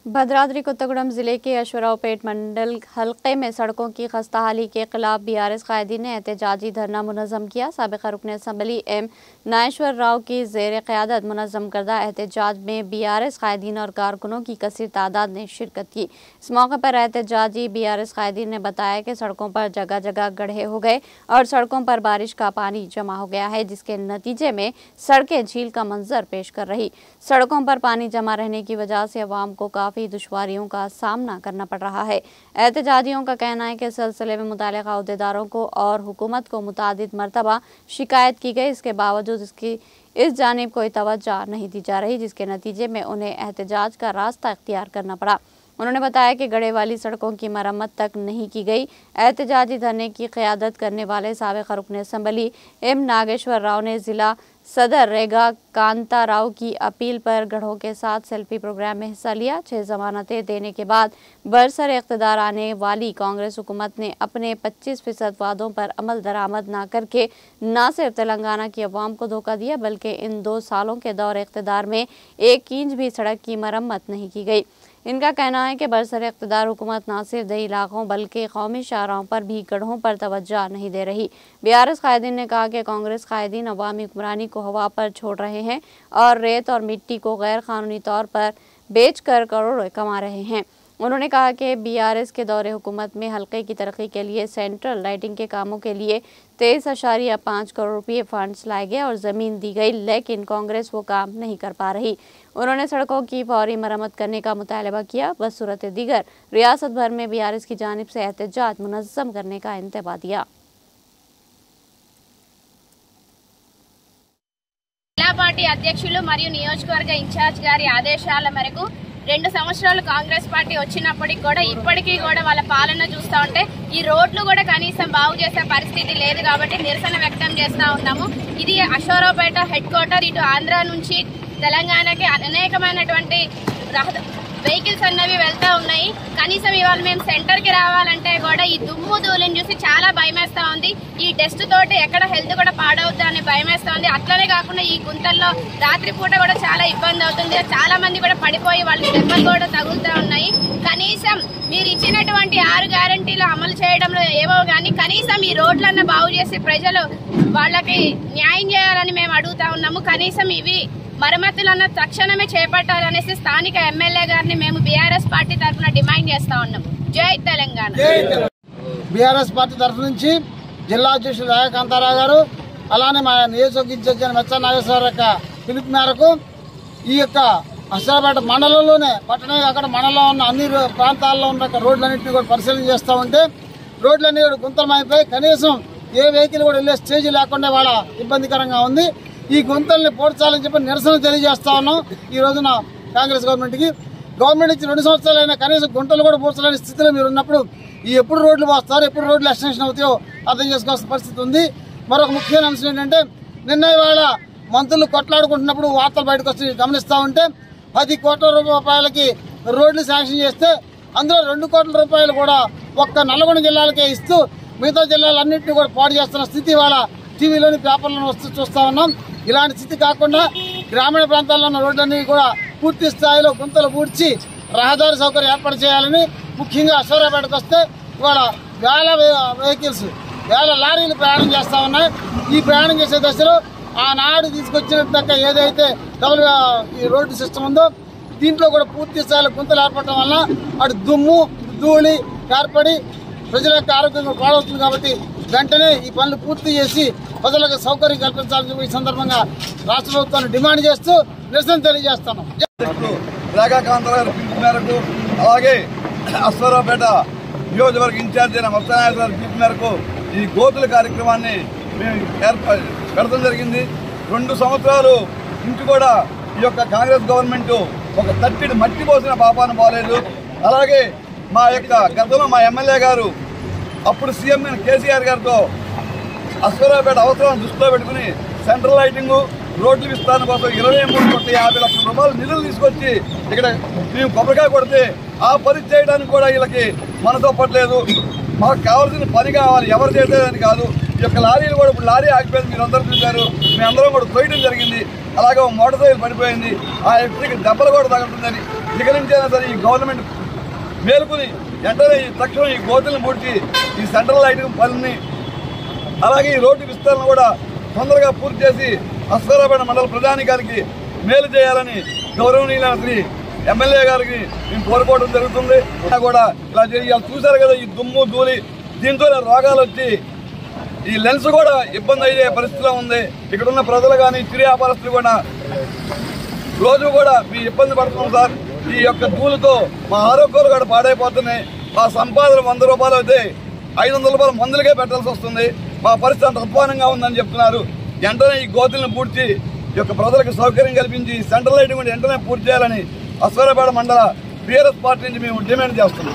भद्राद्री कोत्तागुड़म जिले के अश्वरावपेट मंडल हल्के में सड़कों की खस्ताहाली के खिलाफ बीआरएस कायदीन ने एहतजाजी धरना मुनज़्ज़म किया। साबिक़ रुकन असम्बली एम नागेश्वर राव की ज़ेर क़यादत मुनज़्ज़म करदा एहतजाज में बीआरएस कायदीन और कारकुनों की कसीर तादाद ने शिरकत की। इस मौके पर एहतजाजी बीआरएस कायदीन ने बताया कि सड़कों पर जगह जगह गड्ढे हो गए और सड़कों पर बारिश का पानी जमा हो गया है, जिसके नतीजे में सड़कें झील का मंजर पेश कर रही। सड़कों पर पानी जमा रहने की वजह से अवाम को काफ़ी दुश्वारियों का सामना करना पड़ रहा है। एहतजाजियों का कहना है कि इस सिलसिले में मुतालिका अहदेदारों को और हुकूमत को मुतादिद मरतबा शिकायत की गई, इसके बावजूद इसकी इस जानिब कोई तवज्जो नहीं दी जा रही, जिसके नतीजे में उन्हें एहतजाज का रास्ता इख्तियार करना पड़ा। उन्होंने बताया कि गड्ढे वाली सड़कों की मरम्मत तक नहीं की गई। एहतजाजी धरने की क़यादत करने वाले साबिक़ रुकन असम्बली एम नागेश्वर राव ने ज़िला सदर रेगा कांता राव की अपील पर गढ़ों के साथ सेल्फी प्रोग्राम में हिस्सा लिया। 6 ज़मानतें देने के बाद बरसर इक़्तिदार आने वाली कांग्रेस हुकूमत ने अपने 25% वादों पर अमल दरामद न करके न सिर्फ तेलंगाना की अवाम को धोखा दिया, बल्कि इन 2 सालों के दौर इक़्तिदार में 1 इंच भी सड़क की मरम्मत नहीं की गई। इनका कहना है कि बरसर इक़्तिदार हुकूमत न सिर्फ दही इलाकों बल्कि कौमी शाहराहों पर भी गड्ढों पर तवज्जो नहीं दे रही। बीआरएस कायदीन ने कहा कि कांग्रेस कायदीन अवामी हुक्मरानी को हवा पर छोड़ रहे हैं और रेत और मिट्टी को गैर कानूनी तौर पर बेचकर करोड़ों कमा रहे हैं। उन्होंने कहा कि बीआरएस के दौरे हुकूमत में हल्के की तरक्की के लिए सेंट्रल लाइटिंग के कामों के लिए 23.5 करोड़ रुपये फंड्स लाए गए और ज़मीन दी गई, लेकिन कांग्रेस वो काम नहीं कर पा रही। उन्होंने सड़कों की फौरी मरम्मत करने का मुतालबा किया। बसूरत दीगर रियासत भर में बीआरएस की जानिब से एहतजाज मुनज़्ज़म करने का इंतबा दिया। जिला पार्टी अध्यक्षुలు మరియు నియోజకవర్గ ఇన్ఛార్జ్ గారి ఆదేశాల మేరకు 2 సంవత్సరాలు కాంగ్రెస్ పార్టీ వచ్చినప్పటికి కూడా ఇప్పటికీ కూడా వాళ్ళ పాలన చూస్తా ఉంటే ఈ రోడ్లు కూడా కనీసం బాగు చేసే పరిస్థితి లేదు కాబట్టి నిరసన వ్యక్తం చేస్తా ఉన్నాము। ఇది అశ్వరావుపేట హెడ్ క్వార్టర్, ఇటు ఆంధ్ర నుంచి తెలంగాణకి అనేకమైనటువంటి వెహికల్స్ అన్నవి వెళ్తా ఉన్నాయి। కనీసం ఇవాళ మేము సెంటర్ కి రావాలంటే కూడా ఈ దుమ్ము ధూళిని చూసి చాలా భయమేస్తా ఉంది। ఈ డస్ట్ తోటి ఎక్కడ హెల్త్ కూడా పాడవుద్దా అని భయమేస్తా ఉంది। అట్లనే కాకుండా ఈ గుంతల్లో రాత్రిపూట కూడా చాలా ఇబ్బంది అవుతుంది। చాలా మంది కూడా పడిపోయి వాళ్ళకి దెబ్బలు కూడా తగులుతూ ఉన్నాయి। కనీసం మీరు ఇచ్చినటువంటి 6 గ్యారంటీలు అమలు చేయడంలో ఏవో కానీ కనీసం ఈ రోడ్లన్న బాగు చేసి ప్రజలు వాళ్ళకి న్యాయం చేయాలని మేము అడుగుతా ఉన్నాము। కనీసం ఇవి మరమ్మతులన్న తక్షణమే చేపట్టాలనేసి స్థానిక ఎమ్మెల్యే గారిని మేము బీఆర్ఎస్ పార్టీ తరఫున డిమాండ్ చేస్తా ఉన్నాము। జై తెలంగాణ। బీఆర్ఎస్ పార్టీ తరఫు నుంచి జిల్లా అధ్యక్షులు రాయ కాంతారావు గారు, అలానే మా నియోజకవర్గ ఇన్ఛార్జ్ మెచ్చ నాగేశ్వర యొక్క పిలుపు మేరకు ఈ యొక్క అశ్వరావుపేట మండలంలోనే పట్టణ అక్కడ మండలంలో ఉన్న అన్ని ప్రాంతాల్లో ఉన్న రోడ్లన్నింటినీ కూడా పరిశీలన చేస్తూ ఉంటే రోడ్లన్నీ కూడా గుంతలమైపోయి కనీసం ఏ వెహికల్ కూడా వెళ్ళే స్టేజ్ లేకుండా వాళ్ళ ఇబ్బందికరంగా ఉంది। ఈ గుంతల్ని పోడ్చాలని చెప్పి నిరసన తెలియజేస్తా ఉన్నాం। ఈ రోజున కాంగ్రెస్ గవర్నమెంట్ ఇచ్చి 2 సంవత్సరాలైనా కనీసం గుంటలు కూడా పోడ్చలేని స్థితిలో మీరు ఉన్నప్పుడు ఎప్పుడు రోడ్లు పోస్తారు, ఎప్పుడు రోడ్లు ఎక్స్టెన్షన్ అవుతాయో అర్థం చేసుకోవాల్సిన పరిస్థితి ఉంది। మరొక ముఖ్యమైన అంశం ఏంటంటే నిన్న ఇవాళ మంత్రులు కొట్లాడుకుంటున్నప్పుడు వార్తలు బయటకు వచ్చి గమనిస్తూ ఉంటే 10 కోట్ల రూపాయలకి రోడ్లు శాంక్షన్ చేస్తే అందులో 2 కోట్ల రూపాయలు కూడా ఒక్క నల్గొండ జిల్లాలకే ఇస్తూ మిగతా జిల్లాలన్నింటినీ కూడా పాడు చేస్తున్న స్థితి ఇవాళ టీవీలోని పేపర్లను వస్తూ చూస్తూ ఉన్నాం। ఇలాంటి స్థితి కాకుండా గ్రామీణ ప్రాంతాల్లో ఉన్న రోడ్లన్నీ కూడా పూర్తి స్థాయిలో గుంతలు పూడ్చి రహదారి సౌకర్యం ఏర్పాటు చేయాలని, ముఖ్యంగా అశ్వరావుపేటకు వస్తే ఇవాళ వేల లారీలు ప్రయాణం చేస్తూ ఉన్నాయి। ఈ ప్రయాణం చేసే దశలో ఆనాడు తీసుకొచ్చినట్టు ఏదైతే ఈ రోడ్డు సిస్టమ్ ఉందో దీంట్లో కూడా పూర్తి స్థాయిలో గుంతలు ఏర్పడటం వల్ల అటు దుమ్ము ధూళి ఏర్పడి ప్రజల యొక్క ఆరోగ్యం పాడవుతుంది। కాబట్టి వెంటనే ఈ పనులు పూర్తి చేసి ప్రజలకు సౌకర్యం కల్పించాలని ఈ సందర్భంగా రాష్ట్ర ప్రభుత్వాన్ని డిమాండ్ చేస్తూ నిరసన తెలియజేస్తున్నాం। రేగా కాంతారావు గారి పిలుపు మేరకు అలాగే అశ్వరావుపేట నియోజకవర్గ ఇన్ఛార్జ్ అయిన మత్స్యనారాయణ గారి పిలుపు మేరకు ఈ గోతుల కార్యక్రమాన్ని మేము పెడతం జరిగింది। 2 సంవత్సరాలు ఇంటి కూడా ఈ యొక్క కాంగ్రెస్ గవర్నమెంట్ ఒక తట్టిడి మట్టి పోసిన పాపాన పోలేదు। అలాగే మా యొక్క గతంలో మా ఎమ్మెల్యే గారు అప్పుడు సీఎం కేసీఆర్ గారితో అశ్వరావుపేట అవసరాలను దృష్టిలో పెట్టుకుని సెంట్రల్ లైటింగ్ రోడ్ల విస్తరణ కోసం 23,50 లక్షల రూపాయలు నిధులు తీసుకొచ్చి ఇక్కడ మేము కొబ్బరికాయ కొడితే ఆ పని చేయడానికి కూడా వీళ్ళకి మనతో పట్టలేదు। మాకు కావాల్సిన పని కావాలి, ఎవరు చేసేదని కాదు। ఈ యొక్క లారీలు కూడా ఇప్పుడు లారీ ఆగిపోయింది, మీరు అందరూ చూశారు, మేమందరం కూడా తోయడం జరిగింది। అలాగే మోటార్ సైకిల్ పడిపోయింది, ఆ వ్యక్తికి దెబ్బలు కూడా తగులుతుందని ఇక నుంచైనా సరే ఈ గవర్నమెంట్ మేలుకుని వెంటనే తక్షణం ఈ గోతులను పూడ్చి ఈ సెంట్రల్ లైటింగ్ పనులని అలాగే ఈ రోడ్డు విస్తరణ కూడా తొందరగా పూర్తి చేసి అశ్వారావుపేట మండల ప్రజానికానికి మేలు చేయాలని గౌరవనీయులైన శ్రీ ఎమ్మెల్యే గారికి మేము కోరుకోవడం జరుగుతుంది. కూడా ఇలా చేయాలి. చూశారు కదా ఈ దుమ్ము ధూళి, దీంతో రోగాలు వచ్చి ఈ లెన్స్ కూడా ఇబ్బంది అయ్యే పరిస్థితిలో ఉంది. ఇక్కడ ఉన్న ప్రజలు కానీ చిరు వ్యాపారస్తులు కూడా రోజు కూడా మీ ఇబ్బంది పడుతున్నాం సార్. ఈ యొక్క ధూళితో మా ఆరోగ్యాలు కూడా పాడైపోతున్నాయి. మా సంపాదన 100 రూపాయలు అయితే 500 రూపాయలు మందులకే పెట్టాల్సి వస్తుంది. మా పరిస్థితి అంత అధ్వానంగా ఉందని చెప్తున్నారు. వెంటనే ఈ గోతులను పూడ్చి ఈ యొక్క ప్రజలకు సౌకర్యం కల్పించి సెంట్రల్ లైటింగ్ వెంటనే పూర్తి చేయాలని అశ్వారావుపేట మండల బీఆర్ఎస్ పార్టీ నుంచి మేము డిమాండ్ చేస్తున్నాం.